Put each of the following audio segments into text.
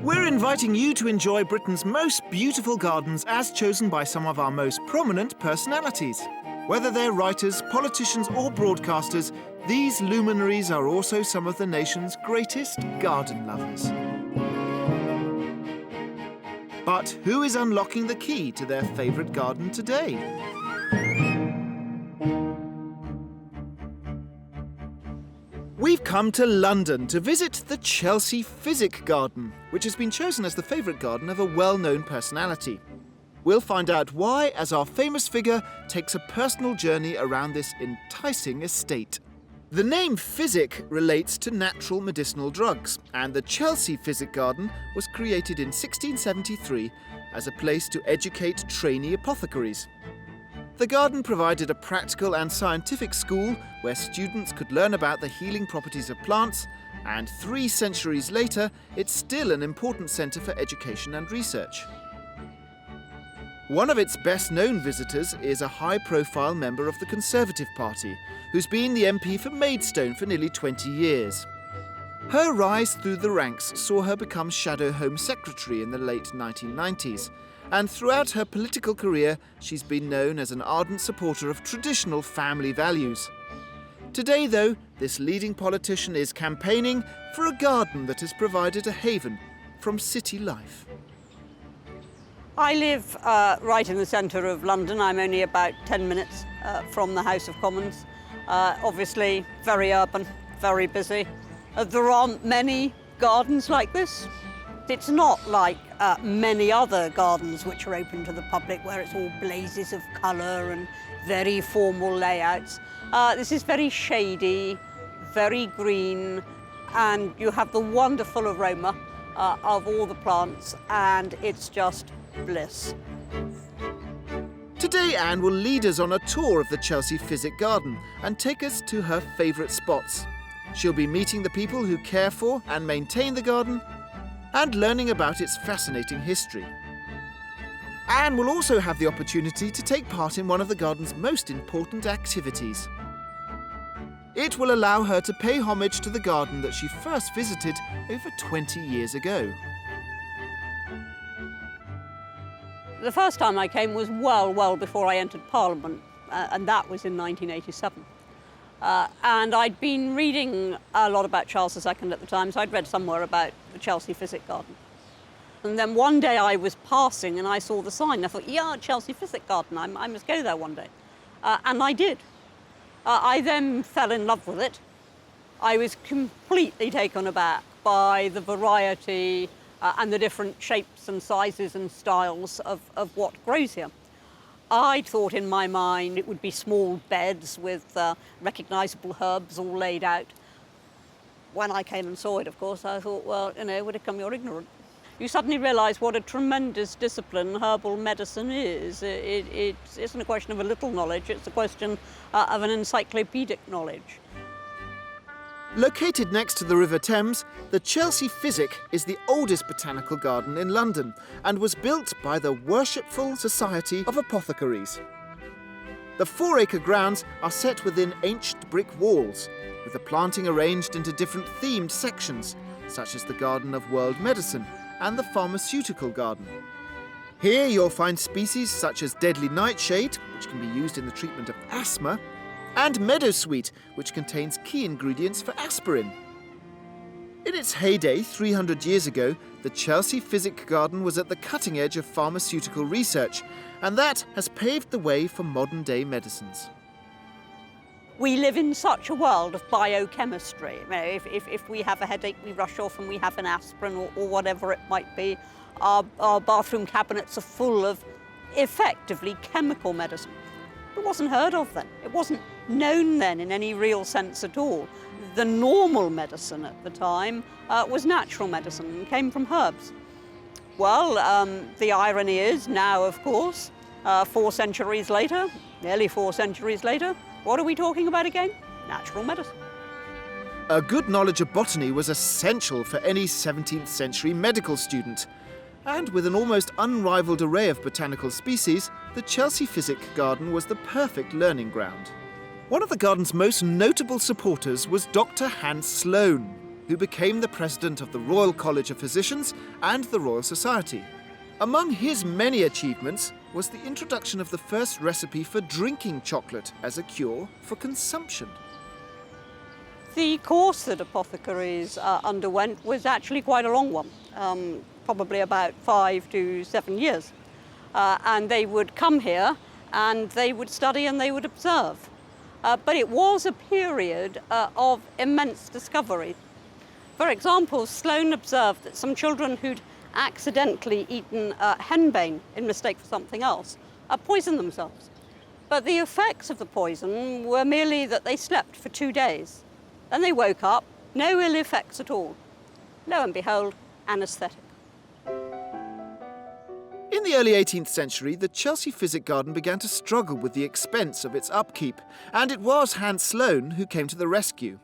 We're inviting you to enjoy Britain's most beautiful gardens as chosen by some of our most prominent personalities. Whether they're writers, politicians or broadcasters, these luminaries are also some of the nation's greatest garden lovers. But who is unlocking the key to their favourite garden today? We've come to London to visit the Chelsea Physic garden, which has been chosen as the favourite garden of a well-known personality. We'll find out why as our famous figure takes a personal journey around this enticing estate. The name Physic relates to natural medicinal drugs, and the Chelsea Physic garden was created in 1673 as a place to educate trainee apothecaries. The garden provided a practical and scientific school where students could learn about the healing properties of plants, and 3 centuries later, it's still an important centre for education and research. One of its best-known visitors is a high-profile member of the Conservative Party, who's been the MP for Maidstone for nearly 20 years. Her rise through the ranks saw her become Shadow Home Secretary in the late 1990s, and throughout her political career, she's been known as an ardent supporter of traditional family values. Today, though, this leading politician is campaigning for a garden that has provided a haven from city life. I live right in the centre of London. I'm only about 10 minutes from the House of Commons. Obviously, very urban, very busy. There aren't many gardens like this. It's not like many other gardens which are open to the public where it's all blazes of colour and very formal layouts. This is very shady, very green, and you have the wonderful aroma of all the plants, and it's just bliss. Today, Anne will lead us on a tour of the Chelsea Physic garden and take us to her favourite spots. She'll be meeting the people who care for and maintain the garden and learning about its fascinating history. Anne will also have the opportunity to take part in one of the garden's most important activities. It will allow her to pay homage to the garden that she first visited over 20 years ago. The first time I came was well before I entered Parliament, and that was in 1987. And I'd been reading a lot about Charles II at the time, so I'd read somewhere about the Chelsea Physic garden. And then one day I was passing and I saw the sign. I thought, yeah, Chelsea Physic garden, I must go there one day. And I did. I then fell in love with it. I was completely taken aback by the variety and the different shapes and sizes and styles of what grows here. I thought in my mind it would be small beds with recognisable herbs all laid out. When I came and saw it, of course, I thought, well, Widdecombe, you're ignorant. You suddenly realise what a tremendous discipline herbal medicine is. It isn't a question of a little knowledge, it's a question of an encyclopedic knowledge. Located next to the River Thames, the Chelsea Physic is the oldest botanical garden in London and was built by the Worshipful Society of Apothecaries. The 4-acre grounds are set within ancient brick walls, with the planting arranged into different themed sections, such as the Garden of World Medicine and the Pharmaceutical Garden. Here you'll find species such as deadly nightshade, which can be used in the treatment of asthma, and meadowsweet, which contains key ingredients for aspirin. In its heyday 300 years ago, the Chelsea Physic garden was at the cutting edge of pharmaceutical research, and that has paved the way for modern-day medicines. We live in such a world of biochemistry. If we have a headache, we rush off and we have an aspirin or whatever it might be. Our bathroom cabinets are full of effectively chemical medicine. It wasn't heard of then. It wasn't known then in any real sense at all. The normal medicine at the time was natural medicine and came from herbs. Well, the irony is now, of course, 4 centuries later, nearly 4 centuries later, what are we talking about again? Natural medicine. A good knowledge of botany was essential for any 17th century medical student. And with an almost unrivaled array of botanical species, the Chelsea Physic garden was the perfect learning ground. One of the garden's most notable supporters was Dr. Hans Sloane. who became the president of the Royal College of Physicians and the Royal Society. Among his many achievements was the introduction of the first recipe for drinking chocolate as a cure for consumption. The course that apothecaries underwent was actually quite a long one, probably about 5 to 7 years. And they would come here and they would study and they would observe. But it was a period of immense discovery. For example, Sloane observed that some children who'd accidentally eaten henbane in mistake for something else poisoned themselves. But the effects of the poison were merely that they slept for 2 days. Then they woke up, no ill effects at all. Lo and behold, anaesthetic. In the early 18th century, the Chelsea Physic Garden began to struggle with the expense of its upkeep, and it was Hans Sloane who came to the rescue.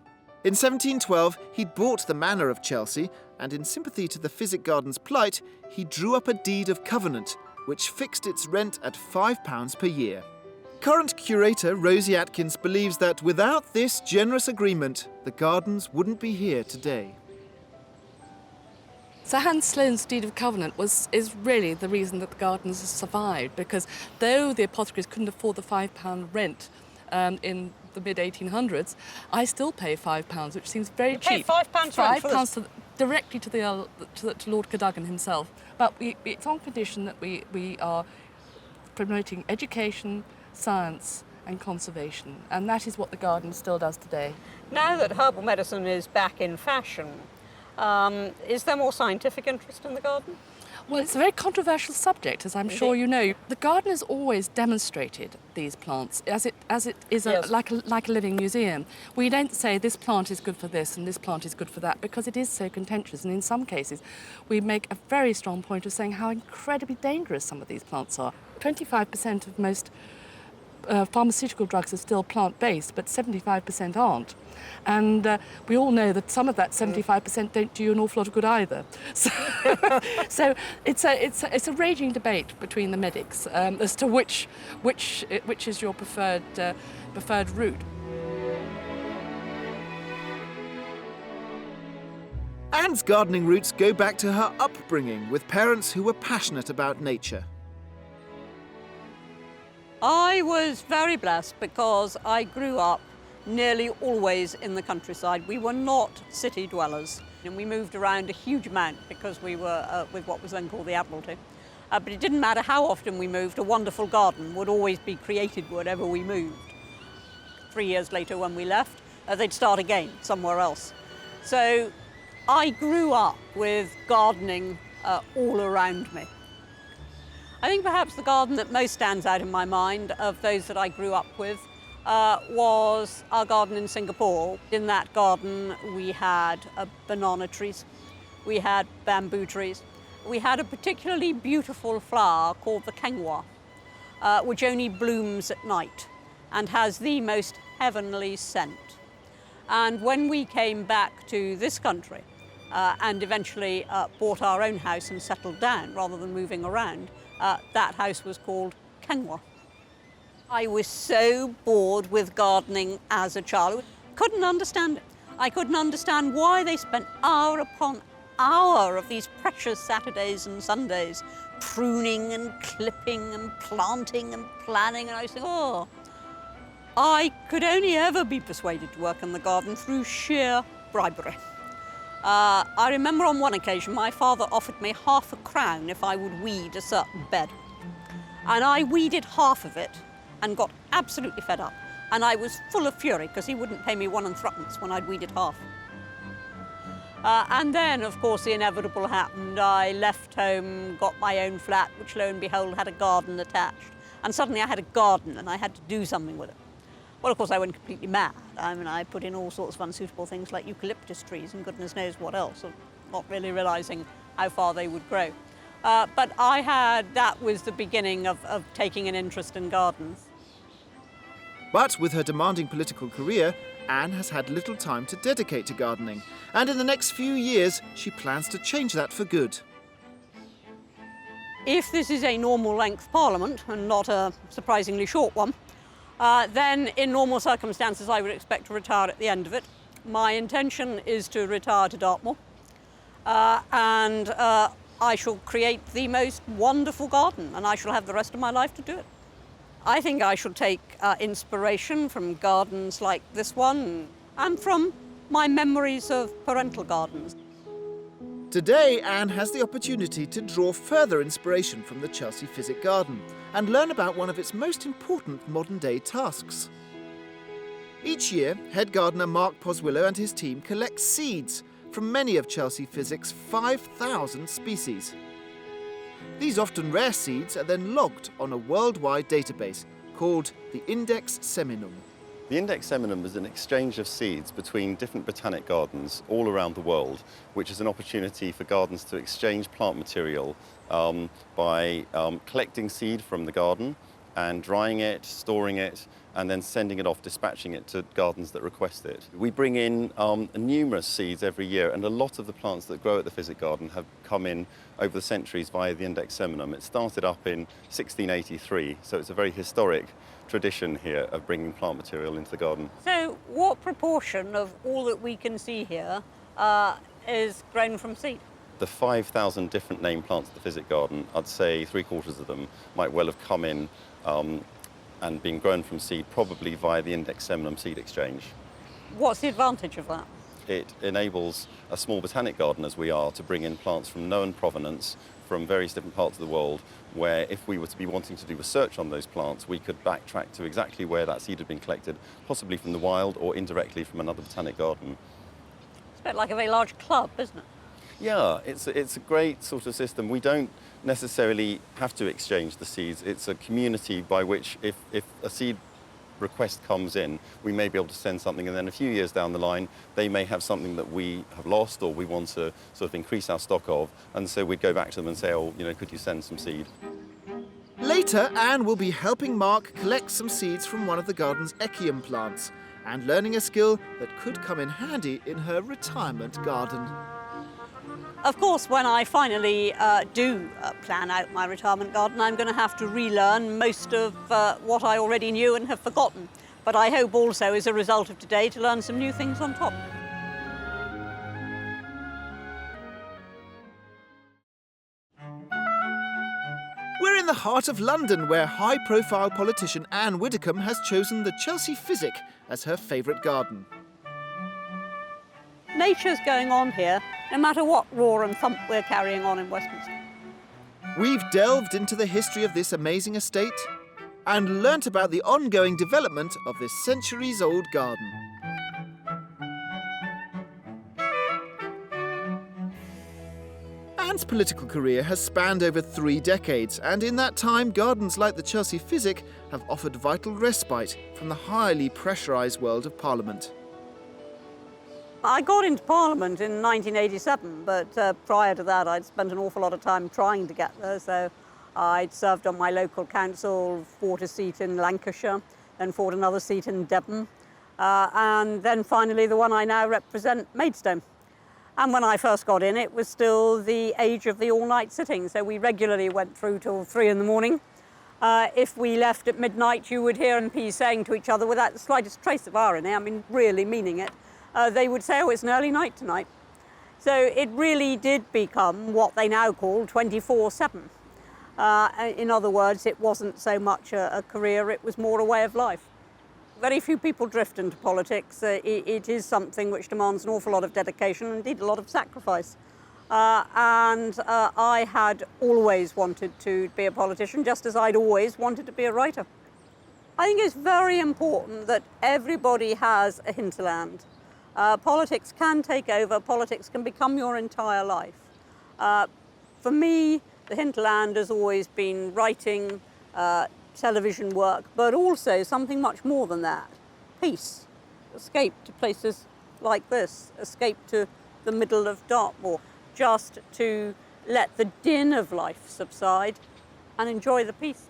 In 1712, he'd bought the manor of Chelsea, and in sympathy to the Physic Garden's plight, he drew up a deed of covenant, which fixed its rent at £5 per year. Current curator Rosie Atkins believes that without this generous agreement, the gardens wouldn't be here today. So Hans Sloane's deed of covenant is really the reason that the gardens have survived, because though the apothecaries couldn't afford the £5 rent in the mid-1800s, I still pay £5, which seems very cheap. Pay £5 rent for this? Directly to Lord Cadogan himself. But it's on condition that we are promoting education, science and conservation, and that is what the garden still does today. Now that herbal medicine is back in fashion, is there more scientific interest in the garden? Well, it's a very controversial subject, as I'm sure you know. The garden has always demonstrated these plants as it is like a living museum. We don't say this plant is good for this and this plant is good for that, because it is so contentious, and in some cases we make a very strong point of saying how incredibly dangerous some of these plants are. 25% of most pharmaceutical drugs are still plant-based, but 75% aren't. And we all know that some of that 75% don't do you an awful lot of good either. So it's a raging debate between the medics as to which is your preferred route. Anne's gardening roots go back to her upbringing with parents who were passionate about nature. I was very blessed because I grew up nearly always in the countryside. We were not city dwellers, and we moved around a huge amount because we were with what was then called the Admiralty. But it didn't matter how often we moved, a wonderful garden would always be created wherever we moved. 3 years later when we left, they'd start again somewhere else. So I grew up with gardening all around me. I think perhaps the garden that most stands out in my mind of those that I grew up with was our garden in Singapore. In that garden we had banana trees, we had bamboo trees, we had a particularly beautiful flower called the kenwa, which only blooms at night and has the most heavenly scent. And when we came back to this country and eventually bought our own house and settled down rather than moving around, that house was called Kenwa. I was so bored with gardening as a child. Couldn't understand it. I couldn't understand why they spent hour upon hour of these precious Saturdays and Sundays pruning and clipping and planting and planning. And I was thinking, oh, I could only ever be persuaded to work in the garden through sheer bribery. I remember on one occasion my father offered me £0.50 if I would weed a certain bed. And I weeded half of it and got absolutely fed up. And I was full of fury because he wouldn't pay me 1 3/4 when I'd weeded half. And then, of course, the inevitable happened. I left home, got my own flat, which lo and behold had a garden attached. And suddenly I had a garden and I had to do something with it. Well, of course, I went completely mad. I mean, I put in all sorts of unsuitable things like eucalyptus trees and goodness knows what else, not really realising how far they would grow. But that was the beginning of taking an interest in gardens. But with her demanding political career, Anne has had little time to dedicate to gardening, and in the next few years, she plans to change that for good. If this is a normal length parliament, and not a surprisingly short one, then in normal circumstances I would expect to retire at the end of it. My intention is to retire to Dartmoor, and I shall create the most wonderful garden, and I shall have the rest of my life to do it. I think I shall take inspiration from gardens like this one and from my memories of parental gardens. Today, Anne has the opportunity to draw further inspiration from the Chelsea Physic Garden and learn about one of its most important modern-day tasks. Each year, head gardener Mark Poswillow and his team collect seeds from many of Chelsea Physic's 5,000 species. These often rare seeds are then logged on a worldwide database called the Index Seminum. The Index Seminum is an exchange of seeds between different botanic gardens all around the world, which is an opportunity for gardens to exchange plant material by collecting seed from the garden and drying it, storing it, and then sending it off, dispatching it to gardens that request it. We bring in numerous seeds every year, and a lot of the plants that grow at the Physic Garden have come in over the centuries via the Index Seminum. It started up in 1683, so it's a very historic tradition here of bringing plant material into the garden. So what proportion of all that we can see here is grown from seed? The 5,000 different named plants at the Physic Garden, I'd say 3/4 of them might well have come in and been grown from seed, probably via the Index Seminum seed exchange. What's the advantage of that? It enables a small botanic garden as we are to bring in plants from known provenance from various different parts of the world, where if we were to be wanting to do research on those plants, we could backtrack to exactly where that seed had been collected, possibly from the wild or indirectly from another botanic garden. It's a bit like a very large club, isn't it? Yeah, it's a great sort of system. We don't necessarily have to exchange the seeds. It's a community by which if a seed request comes in, we may be able to send something, and then a few years down the line, they may have something that we have lost or we want to sort of increase our stock of, and so we'd go back to them and say, oh, you know, could you send some seed? Later, Anne will be helping Mark collect some seeds from one of the garden's echium plants and learning a skill that could come in handy in her retirement garden. Of course, when I finally do plan out my retirement garden, I'm going to have to relearn most of what I already knew and have forgotten. But I hope also, as a result of today, to learn some new things on top. We're in the heart of London, where high-profile politician Anne Widdecombe has chosen the Chelsea Physic as her favourite garden. Nature's going on here, no matter what roar and thump we're carrying on in Westminster. We've delved into the history of this amazing estate and learnt about the ongoing development of this centuries-old garden. Anne's political career has spanned over 3 decades, and in that time, gardens like the Chelsea Physic have offered vital respite from the highly pressurised world of Parliament. I got into Parliament in 1987, but prior to that I'd spent an awful lot of time trying to get there. So I'd served on my local council, fought a seat in Lancashire, then fought another seat in Devon, and then finally the one I now represent, Maidstone. And when I first got in, it was still the age of the all-night sitting, so we regularly went through till 3 in the morning. If we left at midnight, you would hear MPs saying to each other, without the slightest trace of irony, I mean really meaning it, they would say, oh, it's an early night tonight. So it really did become what they now call 24/7. In other words, it wasn't so much a career, it was more a way of life. Very few people drift into politics. It is something which demands an awful lot of dedication and indeed a lot of sacrifice. I had always wanted to be a politician, just as I'd always wanted to be a writer. I think it's very important that everybody has a hinterland. Politics can take over, politics can become your entire life. For me, the hinterland has always been writing, television work, but also something much more than that. Peace, escape to places like this, escape to the middle of Dartmoor, just to let the din of life subside and enjoy the peace.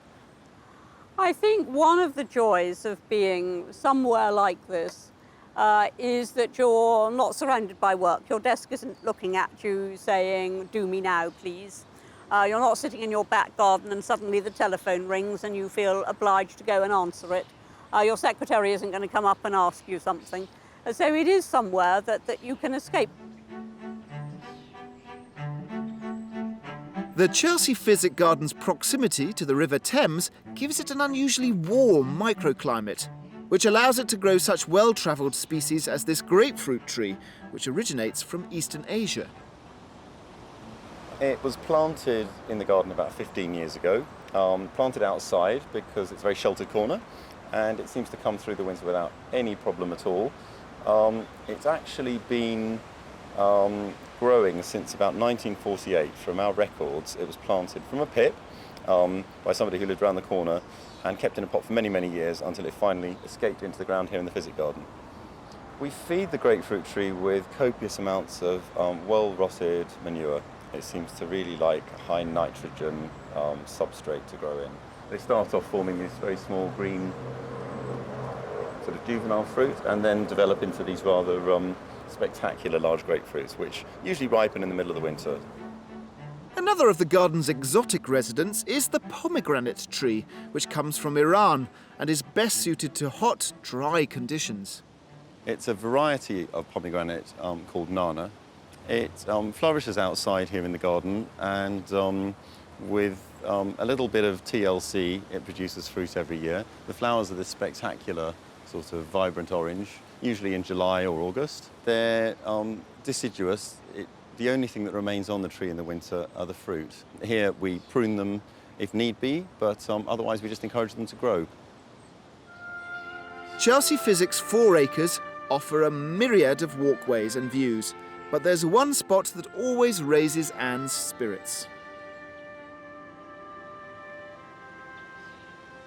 I think one of the joys of being somewhere like this is that you're not surrounded by work. Your desk isn't looking at you saying, do me now, please. You're not sitting in your back garden and suddenly the telephone rings and you feel obliged to go and answer it. Your secretary isn't going to come up and ask you something. So it is somewhere that you can escape. The Chelsea Physic Garden's proximity to the River Thames gives it an unusually warm microclimate, which allows it to grow such well-travelled species as this grapefruit tree, which originates from Eastern Asia. It was planted in the garden about 15 years ago, planted outside because it's a very sheltered corner, and it seems to come through the winter without any problem at all. It's actually been growing since about 1948. From our records, it was planted from a pip by somebody who lived around the corner and kept in a pot for many, many years until it finally escaped into the ground here in the Physic garden. We feed the grapefruit tree with copious amounts of well-rotted manure. It seems to really like a high nitrogen substrate to grow in. They start off forming this very small green sort of juvenile fruit and then develop into these rather spectacular large grapefruits, which usually ripen in the middle of the winter. Another of the garden's exotic residents is the pomegranate tree, which comes from Iran and is best suited to hot, dry conditions. It's a variety of pomegranate called Nana. It flourishes outside here in the garden, and with a little bit of TLC, it produces fruit every year. The flowers are this spectacular sort of vibrant orange, usually in July or August. They're deciduous. The only thing that remains on the tree in the winter are the fruit. Here we prune them if need be, but otherwise we just encourage them to grow. Chelsea Physic's 4 acres offer a myriad of walkways and views, but there's one spot that always raises Anne's spirits.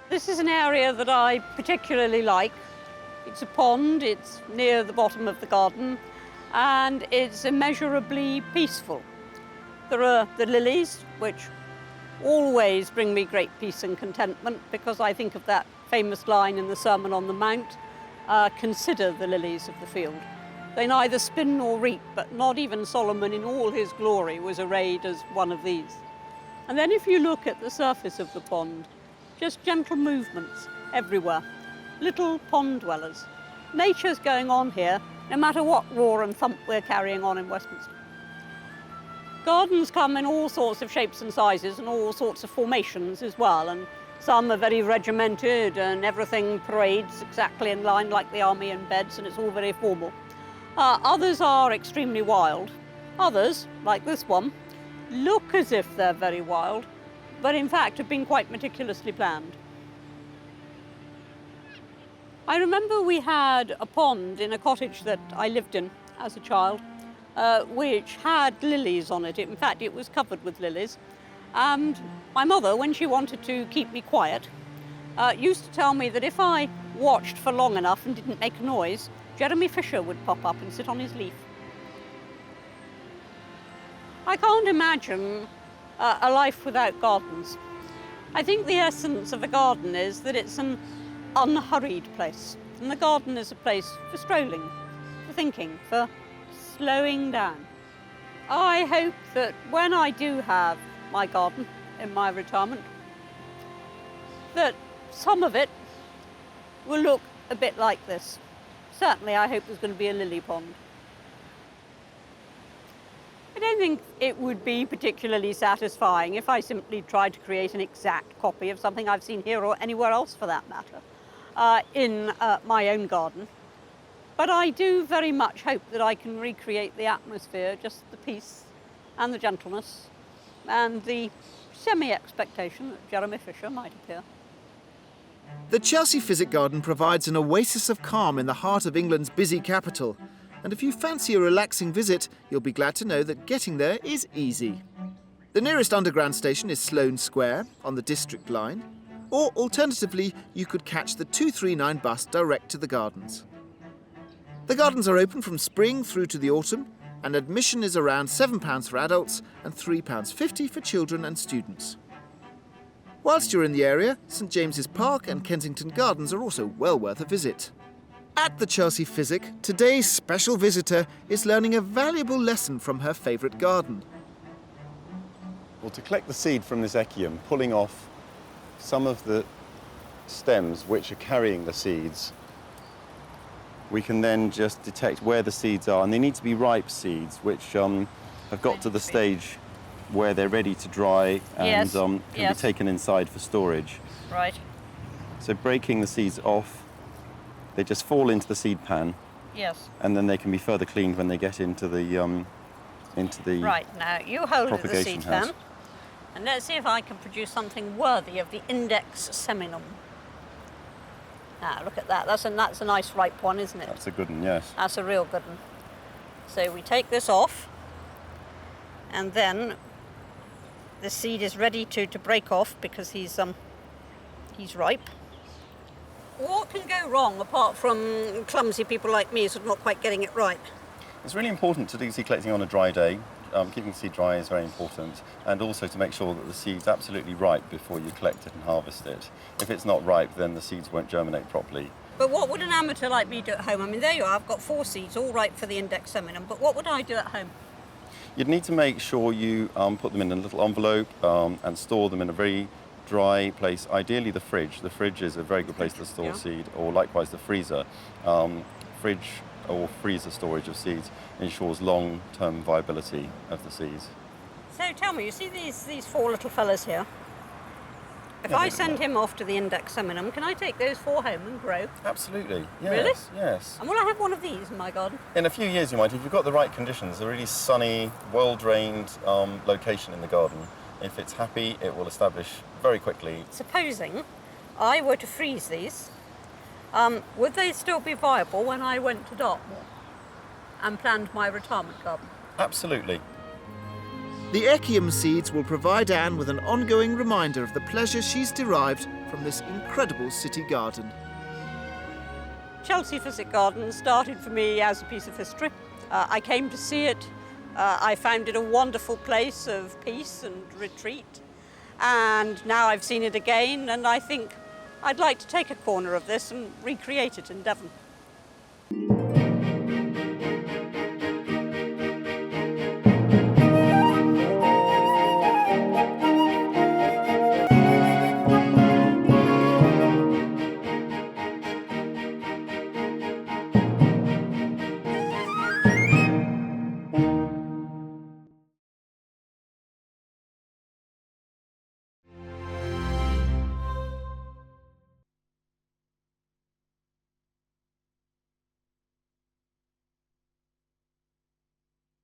This is an area that I particularly like. It's a pond, it's near the bottom of the garden, and it's immeasurably peaceful. There are the lilies, which always bring me great peace and contentment, because I think of that famous line in the Sermon on the Mount, consider the lilies of the field. They neither spin nor reap, but not even Solomon in all his glory was arrayed as one of these. And then if you look at the surface of the pond, just gentle movements everywhere. Little pond dwellers. Nature's going on here, no matter what roar and thump we're carrying on in Westminster. Gardens come in all sorts of shapes and sizes and all sorts of formations as well, and some are very regimented and everything parades exactly in line like the army in beds, and it's all very formal. Others are extremely wild. Others, like this one, look as if they're very wild, but in fact have been quite meticulously planned. I remember we had a pond in a cottage that I lived in as a child, which had lilies on it. In fact, it was covered with lilies. And my mother, when she wanted to keep me quiet, used to tell me that if I watched for long enough and didn't make a noise, Jeremy Fisher would pop up and sit on his leaf. I can't imagine a life without gardens. I think the essence of a garden is that it's an unhurried place. And the garden is a place for strolling, for thinking, for slowing down. I hope that when I do have my garden in my retirement, that some of it will look a bit like this. Certainly I hope there's going to be a lily pond. I don't think it would be particularly satisfying if I simply tried to create an exact copy of something I've seen here or anywhere else for that matter in my own garden. But I do very much hope that I can recreate the atmosphere, just the peace and the gentleness and the semi-expectation that Jeremy Fisher might appear. The Chelsea Physic Garden provides an oasis of calm in the heart of England's busy capital. And if you fancy a relaxing visit, you'll be glad to know that getting there is easy. The nearest underground station is Sloane Square on the District line, or alternatively, you could catch the 239 bus direct to the gardens. The gardens are open from spring through to the autumn, and admission is around £7 for adults and £3.50 for children and students. Whilst you're in the area, St James's Park and Kensington Gardens are also well worth a visit. At the Chelsea Physic, today's special visitor is learning a valuable lesson from her favourite garden. Well, to collect the seed from this echium, pulling off some of the stems which are carrying the seeds we can then just detect where the seeds are. And they need to be ripe seeds, which have got to the stage where they're ready to dry and can be taken inside for storage. Right. So breaking the seeds off, they just fall into the seed pan. Yes. And then they can be further cleaned when they get into the Right, now you hold the propagation seed house. pan, and let's see if I can produce something worthy of the Index Seminum. Now, look at that. That's a nice ripe one, isn't it? That's a good one, yes. That's a real good one. So we take this off, and then the seed is ready to break off because he's ripe. What can go wrong apart from clumsy people like me sort of not quite getting it right? It's really important to do seed collecting on a dry day. Keeping the seed dry is very important, and also to make sure that the seed's absolutely ripe before you collect it and harvest it. If it's not ripe, then the seeds won't germinate properly. But what would an amateur like me do at home? I mean, there you are, I've got 4 seeds, all ripe for the Index Seminum, but what would I do at home? You'd need to make sure you put them in a little envelope and store them in a very dry place, ideally the fridge. The fridge is a very good place to store seed, or likewise the freezer. Fridge or freezer storage of seeds ensures long-term viability of the seeds. So tell me, you see these 4 little fellas here? If I send him off to the Index Seminum, can I take those 4 home and grow? Absolutely, yes. Really? Yes. And will I have one of these in my garden? In a few years you might, if you've got the right conditions, a really sunny, well-drained location in the garden. If it's happy, it will establish very quickly. Supposing I were to freeze these, would they still be viable when I went to Dartmoor and planned my retirement garden? Absolutely. The Echium seeds will provide Anne with an ongoing reminder of the pleasure she's derived from this incredible city garden. Chelsea Physic Garden started for me as a piece of history. I came to see it. I found it a wonderful place of peace and retreat. And now I've seen it again, and I think I'd like to take a corner of this and recreate it in Devon.